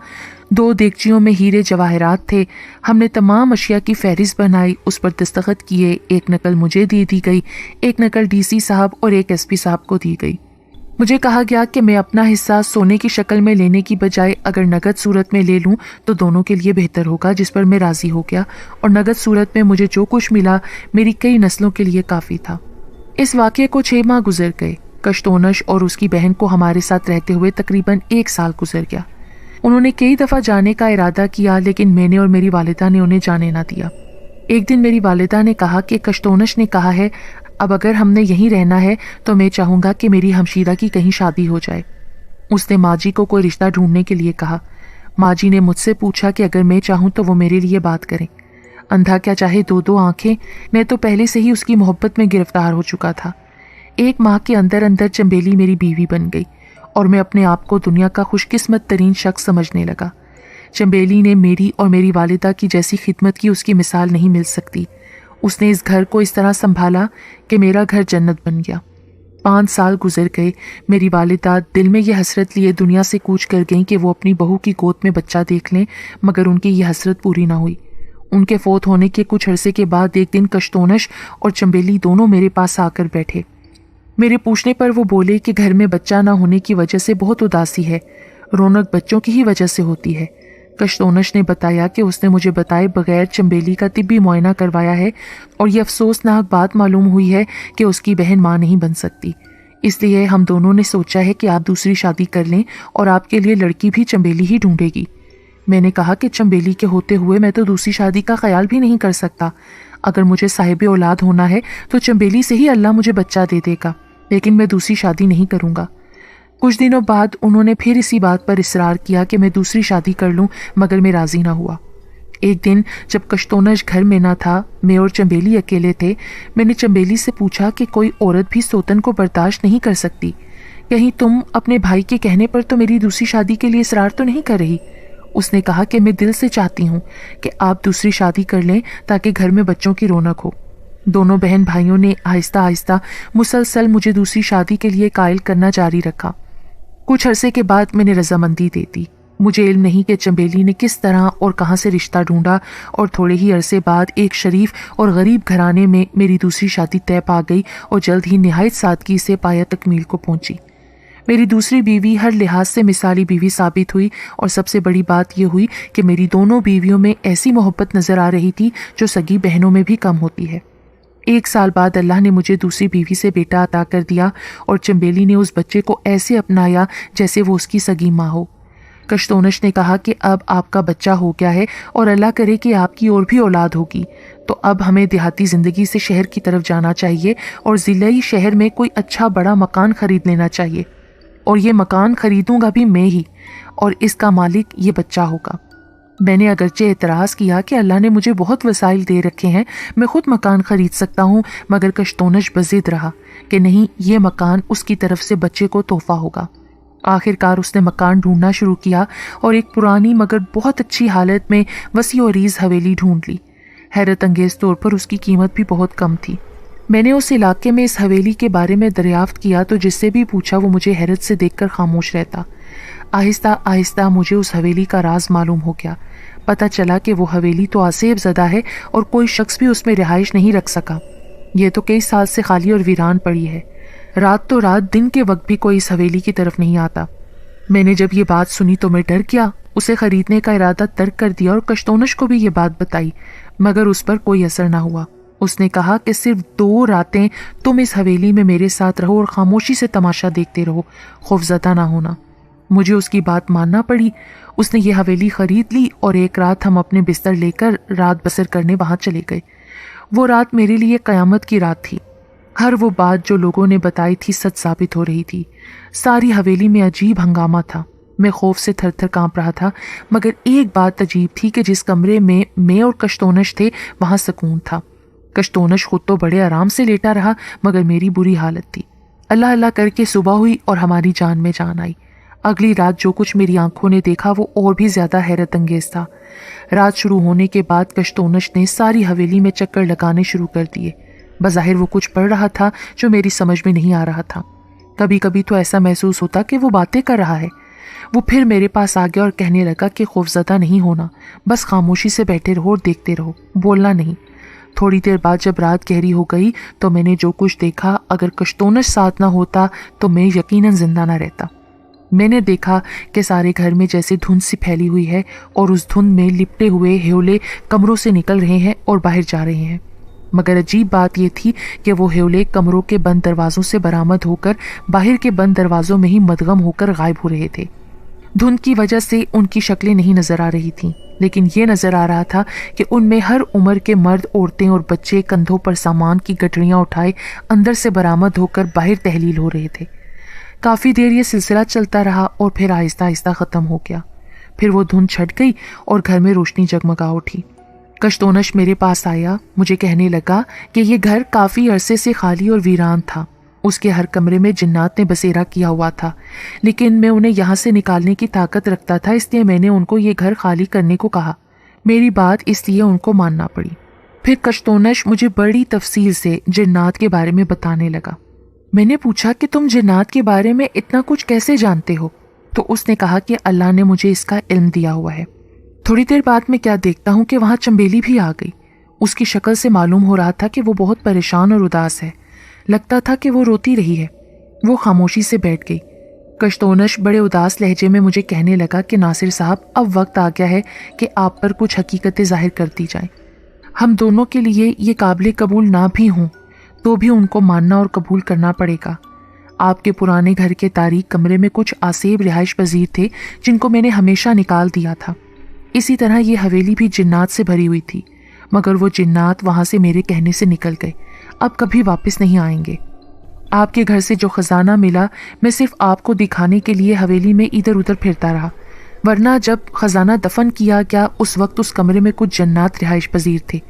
2 دیگچیوں میں ہیرے جواہرات تھے۔ ہم نے تمام اشیاء کی فہرست بنائی، اس پر دستخط کیے، ایک نقل مجھے دی گئی، ایک نقل ڈی سی صاحب اور ایک ایس پی صاحب کو دی گئی۔ مجھے کہا گیا کہ میں اپنا حصہ سونے کی شکل میں لینے کی بجائے اگر نقد صورت میں لے لوں تو دونوں کے لیے بہتر ہوگا، جس پر میں راضی ہو گیا، اور نقد صورت میں مجھے جو کچھ ملا میری کئی نسلوں کے لیے کافی تھا۔ اس واقعے کو 6 ماہ گزر گئے۔ کشتونش اور اس کی بہن کو ہمارے ساتھ رہتے ہوئے تقریباً 1 سال گزر گیا۔ انہوں نے کئی دفعہ جانے کا ارادہ کیا، لیکن میں نے اور میری والدہ نے انہیں جانے نہ دیا۔ ایک دن میری والدہ نے کہا کہ کشتونش نے کہا ہے اب اگر ہم نے یہیں رہنا ہے تو میں چاہوں گا کہ میری ہمشیرہ کی کہیں شادی ہو جائے۔ اس نے ماں جی کو کوئی رشتہ ڈھونڈنے کے لیے کہا۔ ماں جی نے مجھ سے پوچھا کہ اگر میں چاہوں تو وہ میرے لیے بات کریں۔ اندھا کیا چاہے 2 آنکھیں، میں تو پہلے سے ہی اس کی محبت میں گرفتار ہو چکا تھا۔ 1 ماہ کے اندر اندر چنبیلی میری بیوی بن گئی اور میں اپنے آپ کو دنیا کا خوش قسمت ترین شخص سمجھنے لگا۔ چنبیلی نے میری اور میری والدہ کی جیسی خدمت کی اس کی مثال نہیں مل سکتی۔ اس نے اس گھر کو اس طرح سنبھالا کہ میرا گھر جنت بن گیا۔ 5 سال گزر گئے۔ میری والدہ دل میں یہ حسرت لیے دنیا سے کوچ کر گئیں کہ وہ اپنی بہو کی گود میں بچہ دیکھ لیں، مگر ان کی یہ حسرت پوری نہ ہوئی۔ ان کے فوت ہونے کے کچھ عرصے کے بعد ایک دن کشتونش اور چنبیلی دونوں میرے پاس آ کر بیٹھے۔ میرے پوچھنے پر وہ بولے کہ گھر میں بچہ نہ ہونے کی وجہ سے بہت اداسی ہے، رونق بچوں کی ہی وجہ سے ہوتی ہے۔ کشتونش نے بتایا کہ اس نے مجھے بتائے بغیر چنبیلی کا طبی معائنہ کروایا ہے اور یہ افسوسناک بات معلوم ہوئی ہے کہ اس کی بہن ماں نہیں بن سکتی۔ اس لیے ہم دونوں نے سوچا ہے کہ آپ دوسری شادی کر لیں اور آپ کے لیے لڑکی بھی چنبیلی ہی ڈھونڈے گی۔ میں نے کہا کہ چنبیلی کے ہوتے ہوئے میں تو دوسری شادی کا خیال بھی نہیں کر سکتا۔ اگر مجھے صاحب اولاد ہونا ہے تو چنبیلی سے ہی اللہ مجھے بچہ دے دے گا، لیکن میں دوسری شادی نہیں کروں گا۔ کچھ دنوں بعد انہوں نے پھر اسی بات پر اصرار کیا کہ میں دوسری شادی کر لوں، مگر میں راضی نہ ہوا۔ ایک دن جب کشتونش گھر میں نہ تھا، میں اور چنبیلی اکیلے تھے، میں نے چنبیلی سے پوچھا کہ کوئی عورت بھی سوتن کو برداشت نہیں کر سکتی، کہیں تم اپنے بھائی کے کہنے پر تو میری دوسری شادی کے لیے اصرار تو نہیں کر رہی؟ اس نے کہا کہ میں دل سے چاہتی ہوں کہ آپ دوسری شادی کر لیں تاکہ گھر میں بچوں کی رونق ہو۔ دونوں بہن بھائیوں نے آہستہ آہستہ مسلسل مجھے دوسری شادی کے لیے قائل کرنا جاری رکھا۔ کچھ عرصے کے بعد میں نے رضامندی دے دی۔ مجھے علم نہیں کہ چنبیلی نے کس طرح اور کہاں سے رشتہ ڈھونڈا، اور تھوڑے ہی عرصے بعد ایک شریف اور غریب گھرانے میں میری دوسری شادی طے پا گئی اور جلد ہی نہایت سادگی سے پایہ تکمیل کو پہنچی۔ میری دوسری بیوی ہر لحاظ سے مثالی بیوی ثابت ہوئی، اور سب سے بڑی بات یہ ہوئی کہ میری دونوں بیویوں میں ایسی محبت نظر آ رہی تھی جو سگی بہنوں میں بھی کم ہوتی ہے۔ 1 سال بعد اللہ نے مجھے دوسری بیوی سے بیٹا عطا کر دیا، اور چنبیلی نے اس بچے کو ایسے اپنایا جیسے وہ اس کی سگی ماں ہو۔ کشتونش نے کہا کہ اب آپ کا بچہ ہو گیا ہے اور اللہ کرے کہ آپ کی اور بھی اولاد ہوگی، تو اب ہمیں دیہاتی زندگی سے شہر کی طرف جانا چاہیے اور ضلعی شہر میں کوئی اچھا بڑا مکان خرید لینا چاہیے، اور یہ مکان خریدوں گا بھی میں ہی، اور اس کا مالک یہ بچہ ہوگا۔ میں نے اگرچہ اعتراض کیا کہ اللہ نے مجھے بہت وسائل دے رکھے ہیں، میں خود مکان خرید سکتا ہوں، مگر کشتونش بضد رہا کہ نہیں، یہ مکان اس کی طرف سے بچے کو تحفہ ہوگا۔ آخر کار اس نے مکان ڈھونڈنا شروع کیا اور ایک پرانی مگر بہت اچھی حالت میں وسیع و عریض حویلی ڈھونڈ لی۔ حیرت انگیز طور پر اس کی قیمت بھی بہت کم تھی۔ میں نے اس علاقے میں اس حویلی کے بارے میں دریافت کیا تو جس سے بھی پوچھا وہ مجھے حیرت سے دیکھ کر خاموش رہتا۔ آہستہ آہستہ مجھے اس حویلی کا راز معلوم ہو گیا۔ پتہ چلا کہ وہ حویلی تو آسیب زدہ ہے اور کوئی شخص بھی اس میں رہائش نہیں رکھ سکا۔ یہ تو کئی سال سے خالی اور ویران پڑی ہے۔ رات تو رات، دن کے وقت بھی کوئی اس حویلی کی طرف نہیں آتا۔ میں نے جب یہ بات سنی تو میں ڈر گیا، اسے خریدنے کا ارادہ ترک کر دیا اور کشتونش کو بھی یہ بات بتائی، مگر اس پر کوئی اثر نہ ہوا۔ اس نے کہا کہ صرف 2 راتیں تم اس حویلی میں میرے ساتھ رہو اور خاموشی سے تماشا دیکھتے رہو، خوفزدہ نہ ہونا۔ مجھے اس کی بات ماننا پڑی۔ اس نے یہ حویلی خرید لی اور ایک رات ہم اپنے بستر لے کر رات بسر کرنے وہاں چلے گئے۔ وہ رات میرے لیے قیامت کی رات تھی۔ ہر وہ بات جو لوگوں نے بتائی تھی سچ ثابت ہو رہی تھی۔ ساری حویلی میں عجیب ہنگامہ تھا۔ میں خوف سے تھر تھر کانپ رہا تھا، مگر ایک بات عجیب تھی کہ جس کمرے میں اور کشتونش تھے وہاں سکون تھا۔ کشتونش خود تو بڑے آرام سے لیٹا رہا، مگر میری بری حالت تھی۔ اللہ اللہ کر کے صبح ہوئی اور ہماری جان میں جان آئی۔ اگلی رات جو کچھ میری آنکھوں نے دیکھا وہ اور بھی زیادہ حیرت انگیز تھا۔ رات شروع ہونے کے بعد کشتونش نے ساری حویلی میں چکر لگانے شروع کر دیے۔ بظاہر وہ کچھ پڑھ رہا تھا جو میری سمجھ میں نہیں آ رہا تھا۔ کبھی کبھی تو ایسا محسوس ہوتا کہ وہ باتیں کر رہا ہے۔ وہ پھر میرے پاس آ گیا اور کہنے لگا کہ خوفزدہ نہیں ہونا، بس خاموشی سے بیٹھے رہو اور دیکھتے رہو، بولنا نہیں۔ थोड़ी देर बाद जब रात गहरी हो गई तो मैंने जो कुछ देखा, अगर कश्तोनश साथ ना होता तो मैं यकीनन जिंदा ना रहता। मैंने देखा कि सारे घर में जैसे धुंध सी फैली हुई है और उस धुंध में लिपटे हुए ह्योले कमरों से निकल रहे हैं और बाहर जा रहे हैं। मगर अजीब बात यह थी कि वो ह्योले कमरों के बंद दरवाजों से बरामद होकर बाहर के बंद दरवाजों में ही मदगम होकर गायब हो रहे थे। धुंध की वजह से उनकी शक्लें नहीं नजर आ रही थीं, लेकिन ये नजर आ रहा था कि उनमें हर उम्र के मर्द, औरतें और बच्चे कंधों पर सामान की गठरियां उठाए अंदर से बरामद होकर बाहर तहलील हो रहे थे। काफ़ी देर ये सिलसिला चलता रहा और फिर आहिस्ता आहिस्ता ख़त्म हो गया। फिर वो धुंध छट गई और घर में रोशनी जगमगा उठी। कश्तोनश मेरे पास आया, मुझे कहने लगा कि ये घर काफ़ी अरसे से खाली और वीरान था। उसके हर कमरे में जिन्नात ने बसेरा किया हुआ था, लेकिन मैं उन्हें यहाँ से निकालने की ताकत रखता था, इसलिए मैंने उनको ये घर खाली करने को कहा। मेरी बात इसलिए उनको मानना पड़ी। फिर कश्तोनश मुझे बड़ी तफसील से जिन्नात के बारे में बताने लगा। मैंने पूछा कि तुम जिन्नात के बारे में इतना कुछ कैसे जानते हो? तो उसने कहा कि अल्लाह ने मुझे इसका इल्म दिया हुआ है। थोड़ी देर बाद मैं क्या देखता हूँ कि वहाँ चंबेली भी आ गई। उसकी शक्ल से मालूम हो रहा था कि वो बहुत परेशान और उदास है। लगता था कि वो रोती रही है। वो खामोशी से बैठ गई। कश्तोनश बड़े उदास लहजे में मुझे कहने लगा कि नासिर साहब, अब वक्त आ गया है कि आप पर कुछ हकीकतें जाहिर कर दी जाएं। हम दोनों के लिए ये काबिल कबूल ना भी हों तो भी उनको मानना और कबूल करना पड़ेगा। आपके पुराने घर के तारीक कमरे में कुछ आसेब रिहाइश पजीर थे जिनको मैंने हमेशा निकाल दिया था। इसी तरह ये हवेली भी जिन्नात से भरी हुई थी, मगर वो जिन्नात वहाँ से मेरे कहने से निकल गए, अब कभी वापस नहीं आएंगे। आपके घर से जो खजाना मिला, मैं सिर्फ आपको दिखाने के लिए हवेली में इधर उधर फिरता रहा, वरना जब खजाना दफन किया गया उस वक्त उस कमरे में कुछ जन्नात रिहाइश पजीर थे।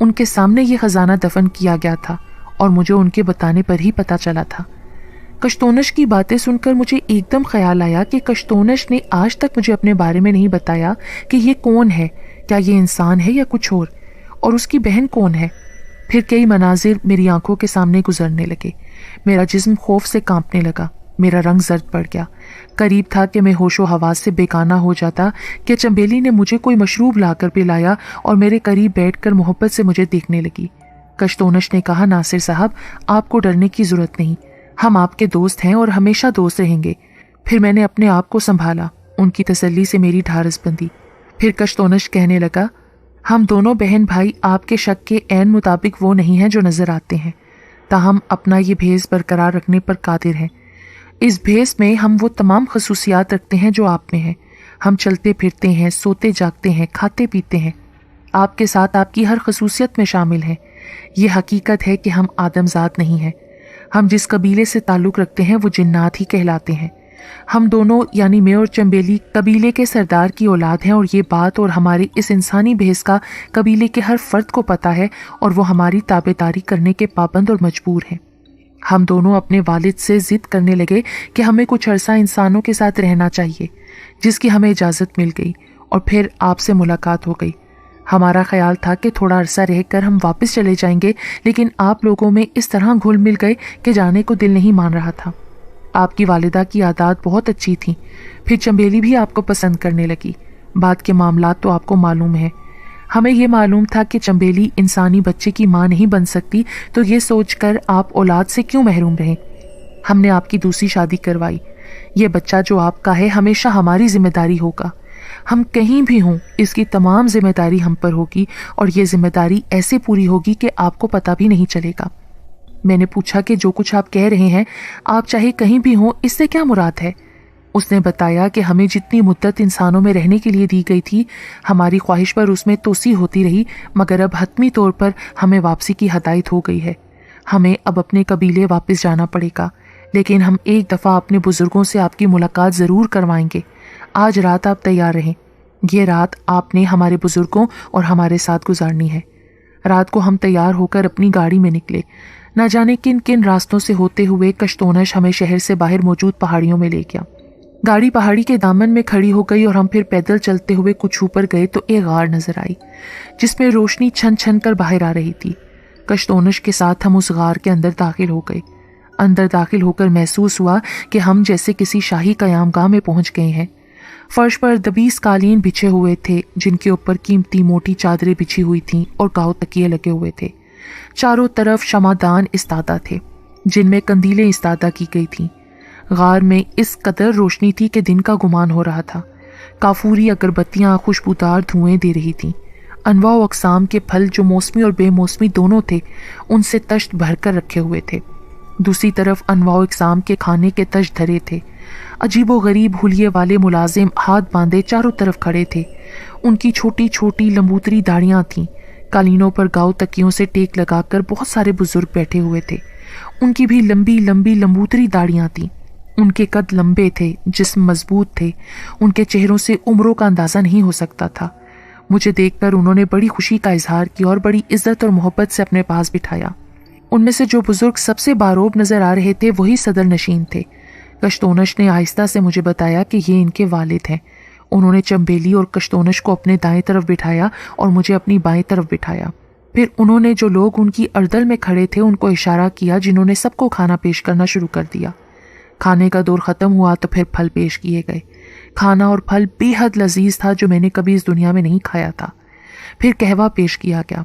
उनके सामने ये खजाना दफन किया गया था और मुझे उनके बताने पर ही पता चला था। कश्तोनश की बातें सुनकर मुझे एकदम ख्याल आया कि कश्तोनश ने आज तक मुझे अपने बारे में नहीं बताया कि ये कौन है, क्या ये इंसान है या कुछ और उसकी बहन कौन है। फिर कई मनाजिर मेरी आंखों के सामने गुजरने लगे। मेरा जिस्म खौफ से कांपने लगा, मेरा रंग जर्द पड़ गया। करीब था कि मैं होशो हवास से बेगाना हो जाता कि चंबेली ने मुझे कोई मशरूब लाकर पिलाया और मेरे करीब बैठकर मोहब्बत से मुझे देखने लगी। कश्तोनश ने कहा, नासिर साहब, आपको डरने की जरूरत नहीं, हम आपके दोस्त हैं और हमेशा दोस्त रहेंगे। फिर मैंने अपने आप को संभाला, उनकी तसल्ली से मेरी ढारस बंधी। फिर कश्तोनश कहने लगा, हम दोनों बहन भाई आपके शक के ऐन मुताबिक वो नहीं हैं जो नज़र आते हैं, ताहम अपना ये भेस बरकरार रखने पर कादिर हैं। इस भेस में हम वो तमाम खसूसियात रखते हैं जो आप में हैं। हम चलते फिरते हैं, सोते जागते हैं, खाते पीते हैं, आपके साथ आपकी हर खसूसियत में शामिल हैं। ये हकीकत है कि हम आदमजात नहीं हैं। हम जिस कबीले से ताल्लुक़ रखते हैं वो जिन्नात ही कहलाते हैं। हम दोनों यानी मैं और चंबेली कबीले के सरदार की औलाद हैं और ये बात और हमारी इस इंसानी भेस का कबीले के हर फर्द को पता है और वो हमारी ताबेदारी करने के पाबंद और मजबूर हैं। हम दोनों अपने वालिद से ज़िद करने लगे कि हमें कुछ अरसा इंसानों के साथ रहना चाहिए, जिसकी हमें इजाज़त मिल गई और फिर आपसे मुलाकात हो गई। हमारा ख्याल था कि थोड़ा अरसा रहकर हम वापस चले जाएंगे, लेकिन आप लोगों में इस तरह घुल मिल गए कि जाने को दिल नहीं मान रहा था। आपकी वालिदा की आदत बहुत अच्छी थी। फिर चंबेली भी आपको पसंद करने लगी। बात के मामलात तो आपको मालूम है। हमें ये मालूम था कि चंबेली इंसानी बच्चे की माँ नहीं बन सकती, तो ये सोचकर आप औलाद से क्यों महरूम रहें। हमने आपकी दूसरी शादी करवाई। ये बच्चा जो आपका है हमेशा हमारी जिम्मेदारी होगा। हम कहीं भी हों, इसकी तमाम जिम्मेदारी हम पर होगी और ये जिम्मेदारी ऐसे पूरी होगी कि आपको पता भी नहीं चलेगा। मैंने पूछा कि जो कुछ आप कह रहे हैं, आप चाहे कहीं भी हों, इससे क्या मुराद है? उसने बताया कि हमें जितनी मुद्दत इंसानों में रहने के लिए दी गई थी, हमारी ख्वाहिश पर उसमें तोसी होती रही, मगर अब हतमी तौर पर हमें वापसी की हदायत हो गई है। हमें अब अपने कबीले वापस जाना पड़ेगा, लेकिन हम एक दफ़ा अपने बुजुर्गों से आपकी मुलाकात ज़रूर करवाएंगे। आज रात आप तैयार रहें। ये रात आपने हमारे बुजुर्गों और हमारे साथ गुजारनी है। रात को हम तैयार होकर अपनी गाड़ी में निकले। न जाने किन किन रास्तों से होते हुए कश्तोनश हमें शहर से बाहर मौजूद पहाड़ियों में ले गया। गाड़ी पहाड़ी के दामन में खड़ी हो गई और हम फिर पैदल चलते हुए कुछ ऊपर गए तो एक गार नजर आई, जिसमें रोशनी छन छन कर बाहर आ रही थी। कश्तोनश के साथ हम उस गार के अंदर दाखिल हो गए। अंदर दाखिल होकर महसूस हुआ कि हम जैसे किसी शाही क़यामगाह में पहुंच गए हैं। फर्श पर 20 कालीन बिछे हुए थे जिनके ऊपर कीमती मोटी चादरें बिछी हुई थीं और गाव तकिए लगे हुए थे। चारों तरफ शमादान इस्तादा थे जिनमें कंदीलें इस्तादा की गई थीं। गार में इस कदर रोशनी थी कि दिन का गुमान हो रहा था। काफूरी अगरबत्तियां खुशबूदार धुएं दे रही थीं। अनवा व अक़साम के फल जो मौसमी और बेमौसमी दोनों थे उनसे तश्त भरकर रखे हुए थे। दूसरी तरफ अनवा व अक़साम के खाने के तश्त धरे थे। अजीबो गरीब हुलिये वाले मुलाजिम हाथ बांधे चारों तरफ खड़े थे। उनकी छोटी छोटी लंबूतरी दाढ़ियां थीं। कालीनों पर गाव तकियों से टेक लगाकर बहुत सारे बुजुर्ग बैठे हुए थे। उनकी भी लंबी लंबी लंबूतरी दाढ़ियां थीं। उनके कद लंबे थे, जिस्म मजबूत थे। उनके चेहरों से उम्रों का अंदाज़ा नहीं हो सकता था। मुझे देखकर उन्होंने बड़ी खुशी का इजहार किया और बड़ी इज्जत और मोहब्बत से अपने पास बिठाया। उनमें से जो बुजुर्ग सबसे बारोब नजर आ रहे थे वही सदर नशीन थे। कश्तोनश ने आहिस्ता से मुझे बताया कि ये इनके वालिद हैं। उन्होंने चंबेली और कश्तोनश को अपने दाएं तरफ बिठाया और मुझे अपनी बाएं तरफ बिठाया। फिर उन्होंने जो लोग उनकी अर्दल में खड़े थे उनको इशारा किया, जिन्होंने सबको खाना पेश करना शुरू कर दिया। खाने का दौर ख़त्म हुआ तो फिर फल पेश किए गए। खाना और फल बेहद लजीज था जो मैंने कभी इस दुनिया में नहीं खाया था। फिर कहवा पेश किया गया।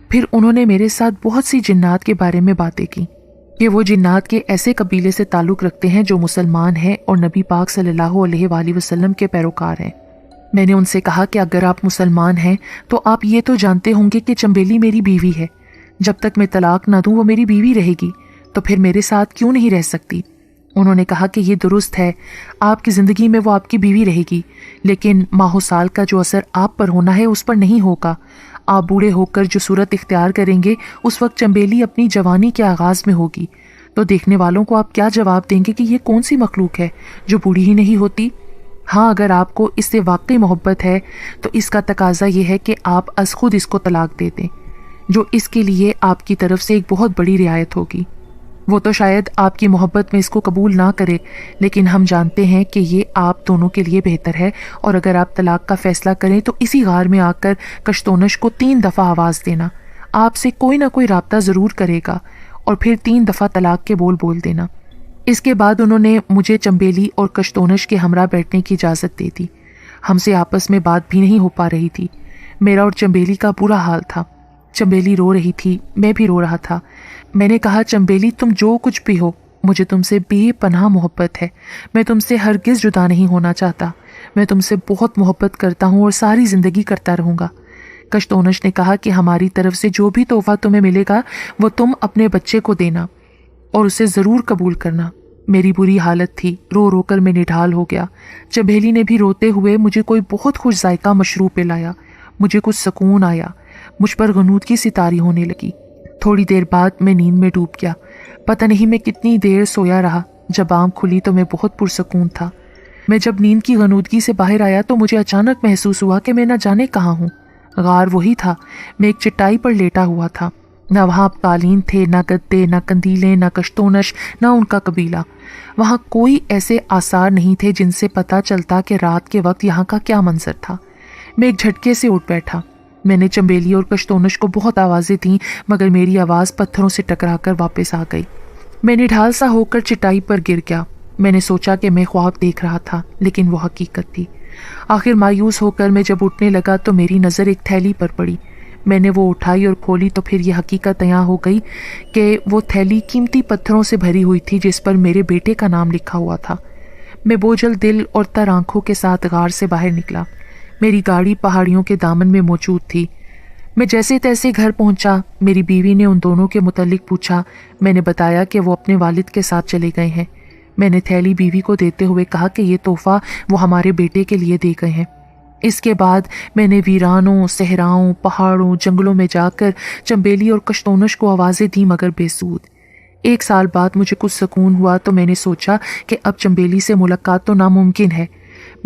फिर उन्होंने मेरे साथ बहुत सी जिन्नात के बारे में बातें की कि वो जिन्नात के ऐसे कबीले से ताल्लुक़ रखते हैं जो मुसलमान हैं और नबी पाक सल्लल्लाहु अलैहि वसल्लम के पैरोकार हैं। मैंने उनसे कहा कि अगर आप मुसलमान हैं तो आप ये तो जानते होंगे कि चंबेली मेरी बीवी है। जब तक मैं तलाक ना दूँ वो मेरी बीवी रहेगी, तो फिर मेरे साथ क्यों नहीं रह सकती? उन्होंने कहा कि ये दुरुस्त है, आपकी ज़िंदगी में वो आपकी बीवी रहेगी, लेकिन माहो साल का जो असर आप पर होना है उस पर नहीं होगा। आप बूढ़े होकर जो सूरत इख्तियार करेंगे उस वक्त चंबेली अपनी जवानी के आगाज़ में होगी। तो देखने वालों को आप क्या जवाब देंगे कि ये कौन सी मखलूक है जो बूढ़ी ही नहीं होती? हाँ, अगर आपको इससे वाकई मोहब्बत है तो इसका तकाजा ये है कि आप अज़ खुद इसको तलाक दे दें, जो इसके लिए आपकी तरफ से एक बहुत बड़ी रियायत होगी। वो तो शायद आपकी मोहब्बत में इसको कबूल ना करे, लेकिन हम जानते हैं कि ये आप दोनों के लिए बेहतर है, और अगर आप तलाक का फैसला करें तो इसी गार में आकर कश्तोनश को 3 दफ़ा आवाज़ देना। आपसे कोई ना कोई राब्ता ज़रूर करेगा और फिर 3 दफ़ा तलाक के बोल देना। इसके बाद उन्होंने मुझे चंबेली और कश्तोनश के हमरा बैठने की इजाज़त दे दी। हमसे आपस में बात भी नहीं हो पा रही थी। मेरा और चंबेली का बुरा हाल था। चंबेली रो रही थी, मैं भी रो रहा था। मैंने कहा, चंबेली तुम जो कुछ भी हो, मुझे तुमसे बेपनाह मोहब्बत है। मैं तुमसे हरगिज़ जुदा नहीं होना चाहता। मैं तुमसे बहुत मोहब्बत करता हूँ और सारी ज़िंदगी करता रहूँगा। कश्तोनश ने कहा कि हमारी तरफ से जो भी तोहफा तुम्हें मिलेगा वो तुम अपने बच्चे को देना और उसे ज़रूर कबूल करना। मेरी बुरी हालत थी, रो रो कर मैं निढाल हो गया। चंबेली ने भी रोते हुए मुझे कोई बहुत खुश जायका मशरूब पिलाया। मुझे कुछ सुकून आया। मुझ पर गनूदगी सी तारी होने लगी। थोड़ी देर बाद मैं नींद में डूब गया। पता नहीं मैं कितनी देर सोया रहा। जब आँख खुली तो मैं बहुत पुरसकून था। मैं जब नींद की गनूदगी से बाहर आया तो मुझे अचानक महसूस हुआ कि मैं न जाने कहाँ हूँ। गार वही था। मैं एक चटाई पर लेटा हुआ था। न वहाँ कालीन थे, न गद्दे, न कंदीलें, न कश्तोनश, न उनका कबीला। वहाँ कोई ऐसे आसार नहीं थे जिनसे पता चलता कि रात के वक्त यहाँ का क्या मंजर था। मैं एक झटके से उठ बैठा। मैंने चंबेली और कश्तोनश को बहुत आवाज़ें दी, मगर मेरी आवाज़ पत्थरों से टकराकर वापस आ गई। मैं निढाल सा होकर चटाई पर गिर गया। मैंने सोचा कि मैं ख्वाब देख रहा था, लेकिन वो हकीकत थी। आखिर मायूस होकर मैं जब उठने लगा तो मेरी नज़र एक थैली पर पड़ी। मैंने वो उठाई और खोली तो फिर यह हकीकत तय हो गई कि वो थैली कीमती पत्थरों से भरी हुई थी जिस पर मेरे बेटे का नाम लिखा हुआ था। मैं बोझल दिल और तर आंखों के साथ गार से बाहर निकला। मेरी गाड़ी पहाड़ियों के दामन में मौजूद थी। मैं जैसे तैसे घर पहुंचा। मेरी बीवी ने उन दोनों के मुतल्लिक पूछा। मैंने बताया कि वो अपने वालिद के साथ चले गए हैं। मैंने थैली बीवी को देते हुए कहा कि ये तोहफा वो हमारे बेटे के लिए दे गए हैं। इसके बाद मैंने वीरानों, सहराओं, पहाड़ों, जंगलों में जाकर चंबेली और कश्तोनश को आवाज़ें दी, मगर बेसूद। 1 साल बाद मुझे कुछ सुकून हुआ तो मैंने सोचा कि अब चंबेली से मुलाकात तो नामुमकिन है।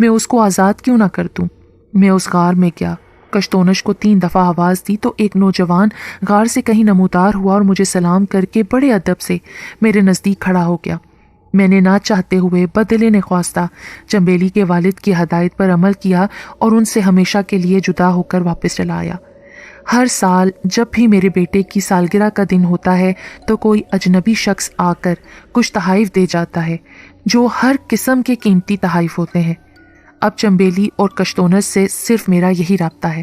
मैं उसको आज़ाद क्यों ना कर दूँ। मैं उस गार में गया। कश्तोनश को 3 दफ़ा आवाज़ दी तो एक नौजवान गार से कहीं नमूदार हुआ और मुझे सलाम करके बड़े अदब से मेरे नज़दीक खड़ा हो गया। मैंने ना चाहते हुए बदले ने ख्वास्ता चंबेली के वालिद की हदायत पर अमल किया और उनसे हमेशा के लिए जुदा होकर वापस चला आया। हर साल जब भी मेरे बेटे की सालगिरह का दिन होता है तो कोई अजनबी शख्स आकर कुछ तहाइफ दे जाता है, जो हर किस्म के कीमती तहाइफ होते हैं। اب چمبیلی اور کشتونس سے صرف میرا یہی رابطہ ہے۔